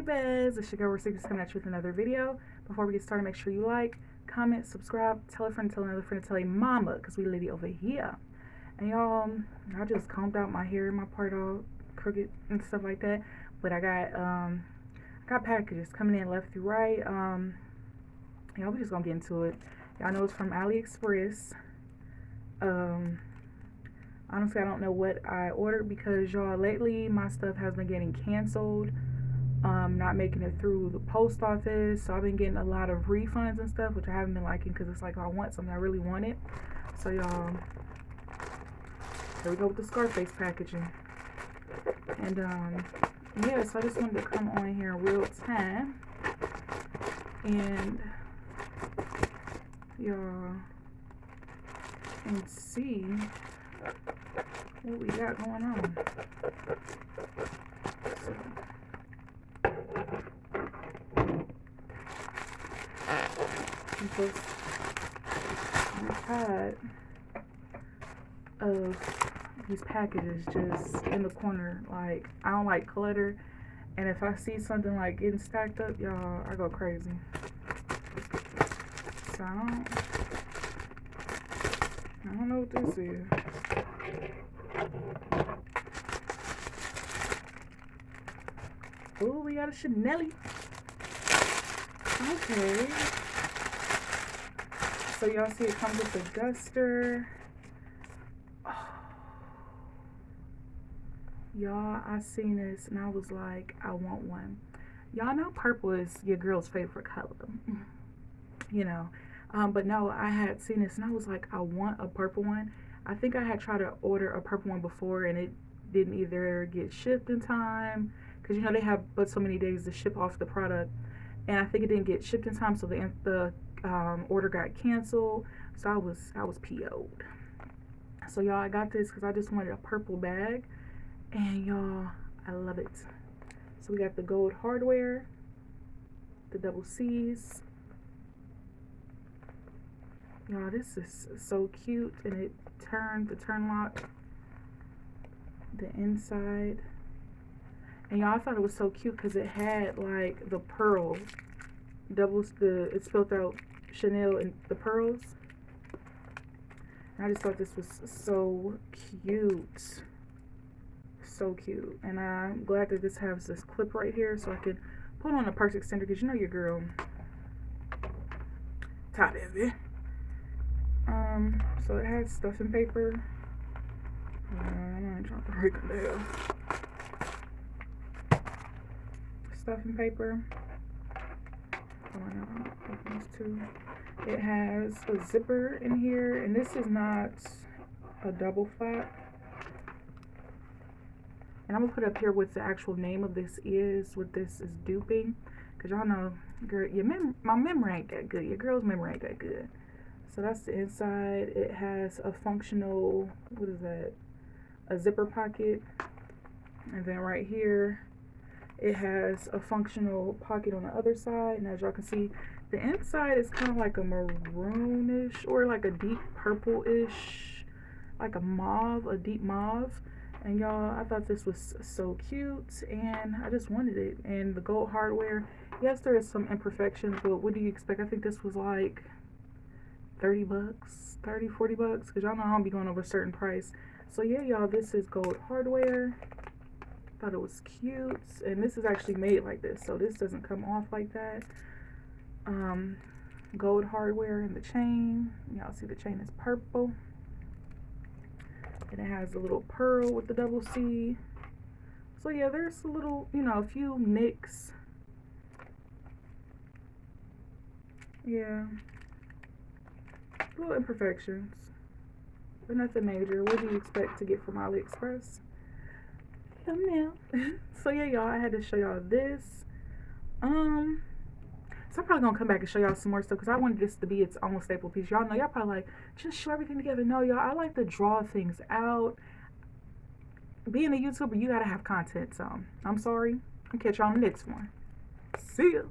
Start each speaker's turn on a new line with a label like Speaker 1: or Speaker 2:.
Speaker 1: Bez, it's your girl Secrets coming at you with another video. Before we get started, make sure you like, comment, subscribe, tell a friend, tell another friend, tell a mama, because we lady over here. And y'all, I just combed out my hair, my part all crooked and stuff like that. But I got packages coming in left through right. Y'all, we just gonna get into it. Y'all know it's from AliExpress. Honestly, I don't know what I ordered because y'all, lately my stuff has been getting canceled, not making it through the post office. So I've been getting a lot of refunds and stuff, which I haven't been liking because it's like, I want something, I really want it. So y'all, here we go with the Scarface packaging. And yeah, so I just wanted to come on here in real time and y'all and see what we got going on. So, I'm tired of these packages just in the corner. Like, I don't like clutter, and if I see something like getting stacked up, y'all, I go crazy. So I don't know what this is. Oh, we got a Chanel. Okay. So y'all see it comes with a duster. Oh. Y'all, I seen this and I was like, I want one. Y'all know purple is your girl's favorite color. You know. But no, I had seen this and I was like, I want a purple one. I think I had tried to order a purple one before and it didn't either get shipped in time, because you know they have but so many days to ship off the product, and I think it didn't get shipped in time, so the order got canceled. So I was PO'd. So y'all, I got this because I just wanted a purple bag, and y'all, I love it. So we got the gold hardware, the double C's. Y'all, this is so cute, and it turned the turn lock, the inside, and y'all, I thought it was so cute because it had like the pearl doubles, it spelled out Chanel and the pearls, and I just thought this was so cute, so cute. And I'm glad that this has this clip right here so I can put on a purse extender, because you know your girl top heavy. So it has stuffing paper. I'm not trying to break it down. Stuffing paper. Open these two. It has a zipper in here, and this is not a double flap. And I'm gonna put up here what the actual name of this is. What this is duping, because y'all know, girl, my memory ain't that good. Your girl's memory ain't that good. So that's the inside. It has a functional, what is that? A zipper pocket. And then right here, it has a functional pocket on the other side. And as y'all can see, the inside is kind of like a maroonish or like a deep purple-ish, like a mauve, a deep mauve. And y'all, I thought this was so cute and I just wanted it. And the gold hardware, yes, there is some imperfections, but what do you expect? I think this was like 30 bucks, 30, 40 bucks, because y'all know I don't be going over a certain price. So yeah, y'all, this is gold hardware. Thought it was cute, and this is actually made like this, so this doesn't come off like that. Gold hardware in the chain. Y'all see the chain is purple, and it has a little pearl with the double C. So yeah, there's a little, you know, a few nicks. Yeah, little imperfections, but nothing major. What do you expect to get from AliExpress? Thumbnail. So yeah, y'all, I had to show y'all this. So I'm probably gonna come back and show y'all some more stuff because I wanted this to be its own staple piece. Y'all know, y'all probably like, just show everything together. No, y'all, I like to draw things out. Being a YouTuber, you gotta have content. So I'm sorry. I'll catch y'all on the next one. See ya.